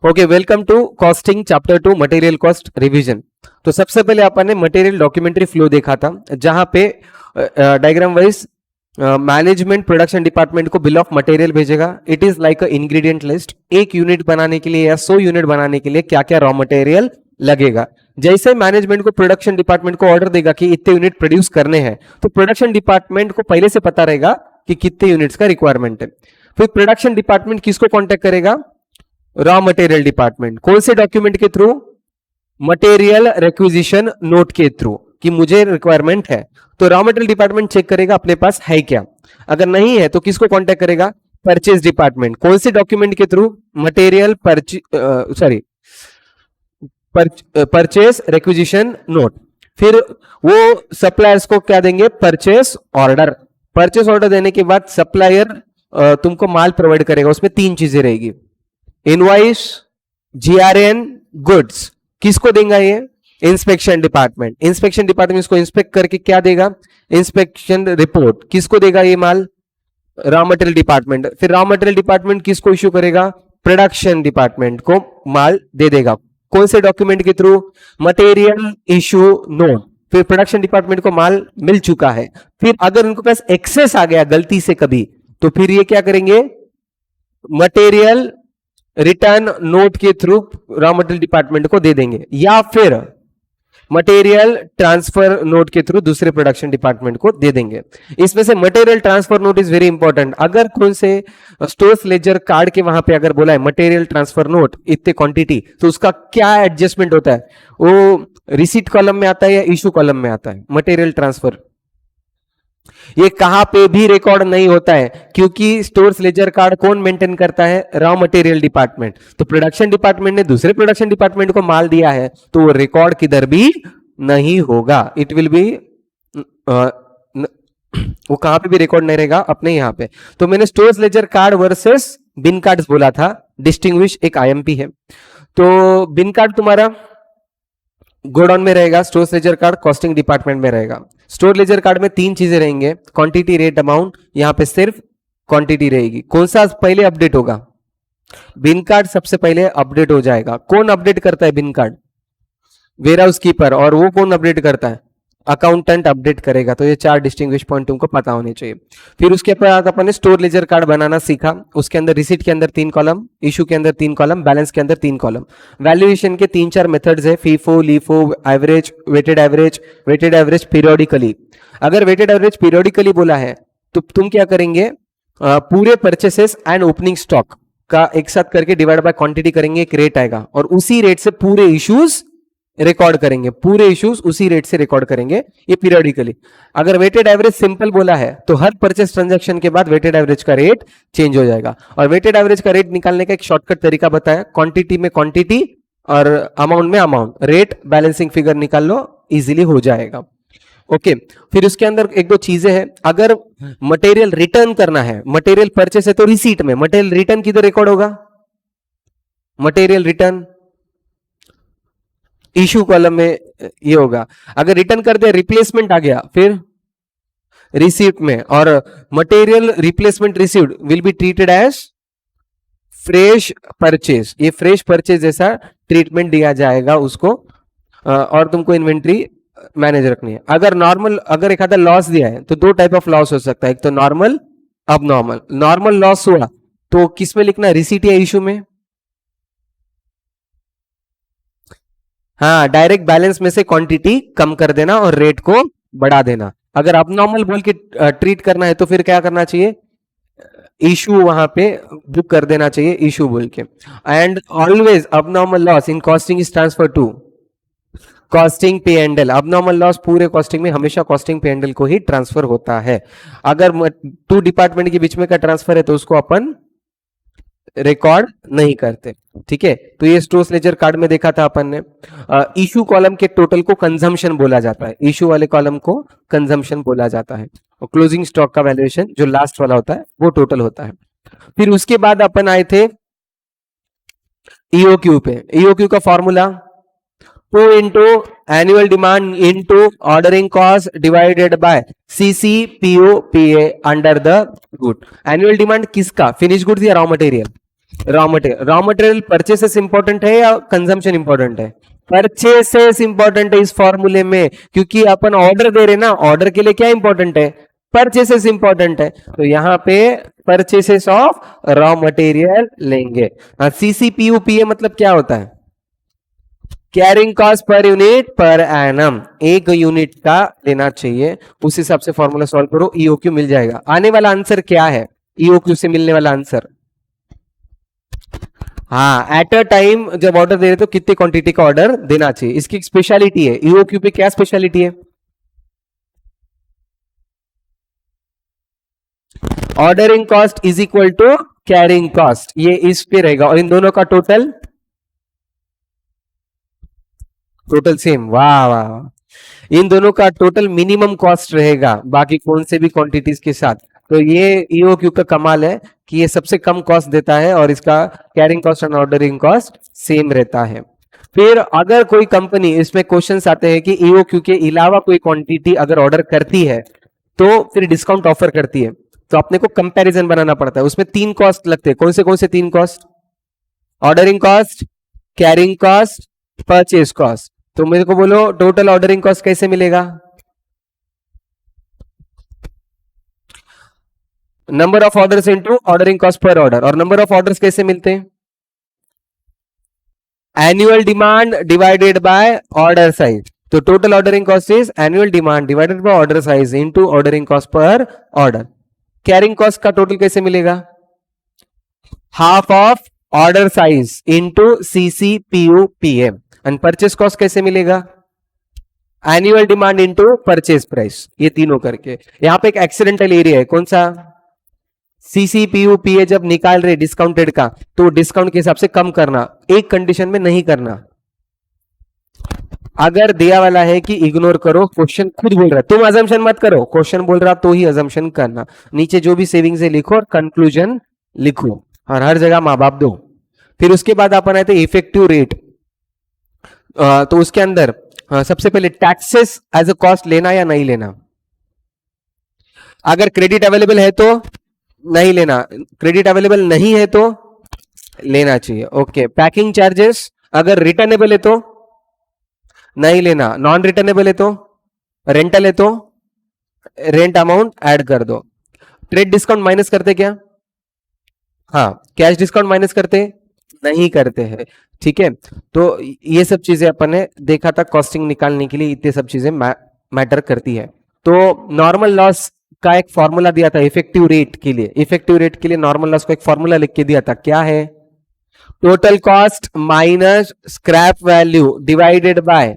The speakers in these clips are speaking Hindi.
Okay, welcome to costing chapter 2 material cost revision. तो सबसे पहले अपन ने मटेरियल डॉक्यूमेंट्री फ्लो देखा था, जहां पे diagram wise management production department को बिल ऑफ मटेरियल भेजेगा। It is like a ingredient list. एक यूनिट बनाने के लिए या 100 यूनिट बनाने के लिए क्या क्या रॉ मटेरियल लगेगा। जैसे मैनेजमेंट को प्रोडक्शन डिपार्टमेंट को ऑर्डर देगा कि इतने यूनिट प्रोड्यूस करने हैं, तो प्रोडक्शन डिपार्टमेंट को पहले से पता रहेगा कि कितने यूनिट्स का रिक्वायरमेंट है। फिर प्रोडक्शन डिपार्टमेंट किसको कॉन्टेक्ट करेगा? Raw material department. कौन से डॉक्यूमेंट के थ्रू? मटेरियल रिक्विजिशन नोट के थ्रू, कि मुझे रिक्वायरमेंट है। तो रॉ मटेरियल डिपार्टमेंट चेक करेगा अपने पास है क्या। अगर नहीं है तो किसको कांटेक्ट करेगा? Purchase department. कौन से डॉक्यूमेंट के through? Material purchase requisition note. फिर वो सप्लायर्स को क्या देंगे? Purchase order. परचेस ऑर्डर देने के बाद सप्लायर तुमको माल प्रोवाइड करेगा। उसमें 3 चीजें रहेगी: इनवॉइस, जीआरएन, गुड्स। किसको देगा ये? Inspection department. इंस्पेक्शन डिपार्टमेंट इसको इंस्पेक्ट करके क्या देगा? Inspection report. किसको देगा ये माल? Raw material department. फिर रॉ मटेरियल डिपार्टमेंट किसको इश्यू करेगा? प्रोडक्शन डिपार्टमेंट को माल दे देगा। कौन से डॉक्यूमेंट के थ्रू? Material issue note. फिर प्रोडक्शन डिपार्टमेंट को माल मिल चुका है। फिर अगर उनके पास एक्सेस आ गया गलती से कभी, तो फिर ये क्या करेंगे? मटेरियल रिटर्न नोट के थ्रू रॉ मटेरियल डिपार्टमेंट को दे देंगे, या फिर मटेरियल ट्रांसफर नोट के थ्रू दूसरे प्रोडक्शन डिपार्टमेंट को दे देंगे। इसमें से material transfer note is very important. अगर कौन से स्टोर्स लेजर कार्ड के वहां पे अगर बोला है मटेरियल ट्रांसफर नोट इतने क्वांटिटी, तो उसका क्या एडजस्टमेंट होता है? वो रिसीट कॉलम में आता है या इशू कॉलम में आता है? मटेरियल ट्रांसफर ये कहां पे भी रिकॉर्ड नहीं होता है, क्योंकि स्टोर्स लेजर कार्ड कौन मेंटेन करता है? Raw material department. तो प्रोडक्शन डिपार्टमेंट ने दूसरे प्रोडक्शन डिपार्टमेंट को माल दिया है, तो वो रिकॉर्ड किधर भी नहीं होगा। इट विल बी वो कहां पे भी रिकॉर्ड नहीं रहेगा, अपने यहां पे। तो मैंने स्टोर्स लेजर कार्ड वर्सेस बिन कार्ड बोला था, डिस्टिंग्विश एक आईएमपी है। तो बिन कार्ड तुम्हारा गोडाउन में रहेगा, store laser card costing department में रहेगा। स्टोर लेजर कार्ड में 3 चीजें रहेंगे: क्वांटिटी, रेट, अमाउंट। यहां पे सिर्फ क्वांटिटी रहेगी। कौन सा पहले अपडेट होगा? बिन कार्ड सबसे पहले अपडेट हो जाएगा। कौन अपडेट करता है बिन कार्ड? Warehouse keeper. और वो कौन अपडेट करता है? अकाउंटेंट अपडेट करेगा। तो ये 4 डिस्टिंग्विश पॉइंट तुमको पता होने चाहिए। फिर उसके बाद अपन ने स्टोर लेजर कार्ड बनाना सीखा। उसके अंदर रिसीट के अंदर 3 कॉलम, इशू के अंदर 3 कॉलम, बैलेंस के अंदर 3 कॉलम। वैल्यूएशन के 3-4 मेथड्स है: FIFO, LIFO, average, weighted average periodically. अगर वेटेड एवरेज पीरियोडिकली बोला है तो तुम क्या करेंगे? पूरे परचेसेस एंड ओपनिंग स्टॉक का एक साथ करके डिवाइड बाय क्वांटिटी करेंगे, एक रेट आएगा, और उसी रेट से पूरे इश्यूज रिकॉर्ड करेंगे। पूरे इश्यूज उसी रेट से रिकॉर्ड करेंगे, ये पीरियोडिकली। अगर वेटेड एवरेज सिंपल बोला है तो हर परचेस ट्रांजैक्शन के बाद वेटेड एवरेज का रेट चेंज हो जाएगा। और वेटेड एवरेज का रेट निकालने का एक शॉर्टकट तरीका बताया: क्वांटिटी में क्वांटिटी और अमाउंट में अमाउंट। रेट बैलेंसिंग फिगर निकाल लो, इजीली हो जाएगा। ओके, फिर उसके अंदर 1-2 चीजें हैं। अगर मटेरियल रिटर्न करना है, मटेरियल परचेस है तो रिसीट में। मटेरियल रिटर्न किधर रिकॉर्ड होगा? मटेरियल रिटर्न इशू कॉलम में ये होगा। अगर रिटर्न कर दिया, रिप्लेसमेंट आ गया, फिर रिसीप्ट में। और material replacement received will be treated as fresh purchase. ये फ्रेश परचेज जैसा ट्रीटमेंट दिया जाएगा उसको। और तुमको इन्वेंट्री मैनेज रखनी है। अगर नॉर्मल, अगर एक आधा लॉस दिया है तो 2 टाइप ऑफ लॉस हो सकता है, एक तो नॉर्मल, अब नॉर्मल। नॉर्मल लॉस हुआ तो किस में लिखना? रिसीट या इशू में? हाँ, डायरेक्ट बैलेंस में से क्वांटिटी कम कर देना और रेट को बढ़ा देना। अगर अबनॉर्मल बोल के ट्रीट करना है तो फिर क्या करना चाहिए? इशू वहां पे बुक कर देना चाहिए, इशू बोल के। And always abnormal loss in costing is transfer to costing P and L. Abnormal loss पूरे कॉस्टिंग में हमेशा कॉस्टिंग पे एंड एल को ही ट्रांसफर होता है। अगर 2 डिपार्टमेंट के बीच में का ट्रांसफर है तो उसको अपन रिकॉर्ड नहीं करते। ठीक है, तो ये स्टोर्स लेजर कार्ड में देखा था अपन ने। इशू कॉलम के टोटल को कंजम्पशन बोला जाता है। इशू वाले कॉलम को कंजम्पशन बोला जाता है। और क्लोजिंग स्टॉक का वैल्यूएशन जो लास्ट वाला होता है वो टोटल होता है। फिर उसके बाद अपन आए थे ईओक्यू पे। ईओक्यू का formula 2 into annual demand into ordering cost divided by CCPOPA under the good। Annual demand किसका? फिनिश गुड्स या raw material? Raw material purchases important है या कंजम्पशन इंपॉर्टेंट है? परचेसेस इंपॉर्टेंट है इस फॉर्मूले में, क्योंकि अपन ऑर्डर दे रहे ना, ऑर्डर के लिए क्या इंपॉर्टेंट है? परचेसेस इंपॉर्टेंट है। तो यहाँ पे परचेसेस ऑफ रॉ मटेरियल लेंगे। सीसीपीयूपीए मतलब क्या होता है? Carrying cost per unit per annum, एक यूनिट का लेना चाहिए, उस हिसाब से फॉर्मूला सॉल्व करो, ईओक्यू मिल जाएगा। आने वाला आंसर क्या है ईओक्यू से मिलने वाला आंसर? हाँ, एट अ टाइम जब ऑर्डर दे रहे तो कितनी क्वांटिटी का ऑर्डर देना चाहिए, इसकी एक स्पेशलिटी है। ईओक्यू पे क्या स्पेशलिटी है? Ordering cost is equal to carrying cost, ये इस पे रहेगा, और इन दोनों का टोटल सेम। वाह वाह, इन दोनों का टोटल मिनिमम कॉस्ट रहेगा बाकी कौन से भी क्वांटिटीज के साथ। तो ये ईओक्यू का कमाल है कि ये सबसे कम कॉस्ट देता है और इसका कैरिंग कॉस्ट और ऑर्डरिंग कॉस्ट सेम रहता है। फिर अगर कोई कंपनी, इसमें क्वेश्चंस आते हैं कि ईओक्यू के अलावा कोई क्वांटिटी अगर ऑर्डर करती है तो फिर डिस्काउंट ऑफर करती है, तो अपने को कंपैरिजन बनाना पड़ता है। उसमें 3 कॉस्ट लगते हैं। कौन से 3 cost? Ordering cost, carrying cost, purchase cost. तो मेरे को बोलो टोटल ऑर्डरिंग कॉस्ट कैसे मिलेगा? Number of orders into ordering cost per order. और नंबर ऑफ ऑर्डर्स कैसे मिलते हैं? Annual demand divided by order size. तो total ordering cost is annual demand divided by order size into ordering cost per order. Carrying cost का टोटल कैसे मिलेगा? Half of order size into C C P U P M. And purchase cost कैसे मिलेगा? Annual demand into purchase price, ये तीनों करके। यहां पे एक एक्सीडेंटल एरिया है, कौन सा? सीसीपीयूपीए जब निकाल रहे डिस्काउंटेड का, तो डिस्काउंट के हिसाब से कम करना, एक कंडीशन में नहीं करना। अगर दिया वाला है कि इग्नोर करो, क्वेश्चन खुद बोल रहा है, तुम अजम्पशन मत करो, क्वेश्चन बोल रहा तो ही अजम्पशन करना। नीचे जो भी सेविंग्स है लिखो और कंक्लूजन लिखो, और हर जगह माँ बाप दो। फिर उसके बाद अपन आए थे इफेक्टिव रेट। तो उसके अंदर सबसे पहले टैक्सेस एज अ कॉस्ट लेना या नहीं लेना? अगर क्रेडिट अवेलेबल है तो नहीं लेना, क्रेडिट अवेलेबल नहीं है तो लेना चाहिए। ओके, पैकिंग चार्जेस अगर रिटर्नेबल है तो नहीं लेना, नॉन रिटर्नेबल है तो, रेंटल है तो रेंट अमाउंट ऐड कर दो। ट्रेड डिस्काउंट माइनस करते क्या? हाँ, कैश डिस्काउंट माइनस करते नहीं करते हैं। ठीक है, तो ये सब चीजें अपन ने देखा था कॉस्टिंग निकालने के लिए, इतने सब चीजें मैटर करती है। तो नॉर्मल लॉस का एक फॉर्मूला दिया था इफेक्टिव रेट के लिए। इफेक्टिव रेट के लिए नॉर्मल लॉस को एक फॉर्मूला लिख के दिया था, क्या है? Total cost minus scrap value divided by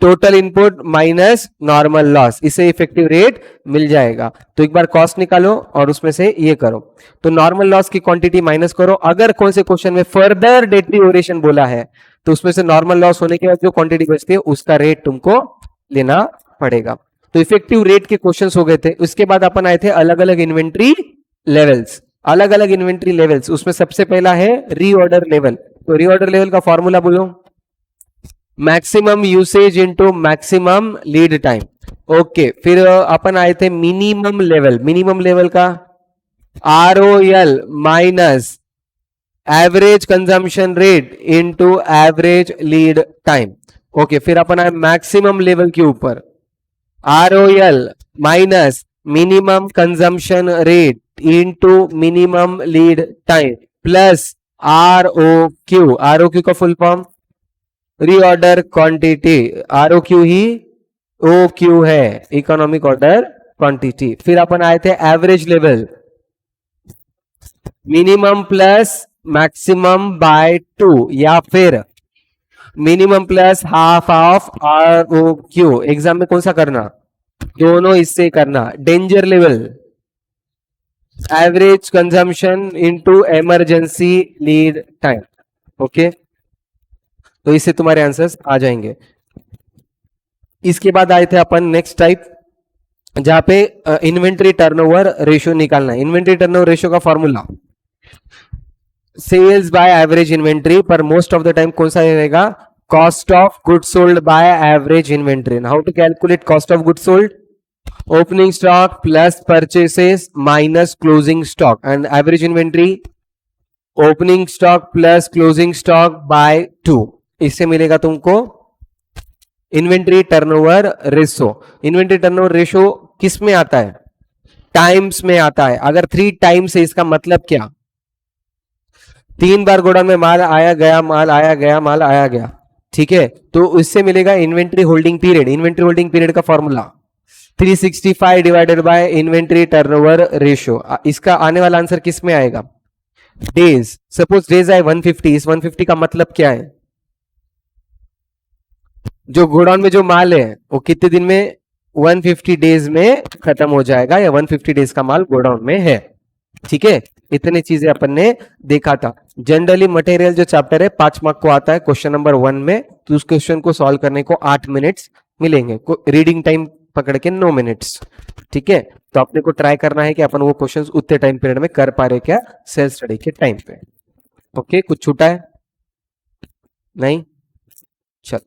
total input minus normal loss, इसे इफेक्टिव रेट मिल जाएगा। तो एक बार कॉस्ट निकालो और उसमें से ये करो, तो नॉर्मल लॉस की क्वांटिटी माइनस करो। अगर कौन से क्वेश्चन में फर्दर डेटरियोरेशन बोला है तो उसमें से नॉर्मल लॉस होने के बाद जो क्वांटिटी बचती है उसका रेट तुमको लेना पड़ेगा। तो इफेक्टिव रेट के क्वेश्चंस हो गए थे। उसके बाद अपन आए थे अलग अलग इन्वेंट्री लेवल्स। अलग अलग इन्वेंट्री लेवल्स, उसमें सबसे पहला है रीऑर्डर लेवल। तो रीऑर्डर लेवल का फॉर्मूला बोलो, maximum usage into maximum lead time. Okay, फिर अपन आए थे मिनिमम लेवल। मिनिमम लेवल का ROL minus average consumption rate into average lead time. Okay, फिर अपन आए मैक्सिमम लेवल के ऊपर, ROL minus minimum consumption rate into minimum lead time plus ROQ। का full form reorder quantity, ROQ ही OQ है, इकोनॉमिक ऑर्डर क्वांटिटी। फिर अपन आए थे average level, minimum plus maximum bye 2 या फिर minimum plus half of ROQ। Exam में कौन सा करना? दोनों इससे करना। Danger level, average consumption into emergency lead time. Okay, तो इससे तुम्हारे आंसर्स आ जाएंगे। इसके बाद आए थे अपन नेक्स्ट टाइप, जहां पे इन्वेंट्री टर्नओवर रेशियो निकालना है। इन्वेंट्री टर्नओवर रेशियो का formula sales by average inventory, पर मोस्ट ऑफ द टाइम कौन सा रहेगा? Cost of good sold by average inventory. How to calculate cost of good sold? Opening stock plus purchases minus closing stock. And average inventory, opening stock plus closing stock by 2, इससे मिलेगा तुमको inventory turnover ratio. Inventory turnover ratio किस में आता है? टाइम्स में आता है। अगर 3 टाइम्स है इसका मतलब क्या? 3 बार गोडाउन में माल आया गया, माल आया गया, माल आया गया, ठीक है, तो इससे मिलेगा inventory holding period. Inventory holding period का formula 365 divided by inventory turnover ratio. इसका आने वाला आंसर किस में आएगा? डेज। सपोज डेज आए 150, इस 150 का मतलब क्या है? जो गोडाउन में जो माल है वो कितने दिन में? 150 डेज में खत्म हो जाएगा, या 150 डेज का माल गोडाउन में है, ठीक है। इतनी चीजें अपन ने देखा था। जनरली मटेरियल जो चैप्टर है 5 मार्क को आता है क्वेश्चन नंबर 1 में, तो उस क्वेश्चन को सॉल्व करने को 8 मिनट्स मिलेंगे, रीडिंग टाइम पकड़ के 9 मिनट्स, ठीक है। तो अपने को ट्राई करना है कि अपन वो क्वेश्चंस उतने टाइम पीरियड में कर पा रहे क्या सेल्फ स्टडी के टाइम पे। ओके, कुछ छूटा है? नहीं, चल।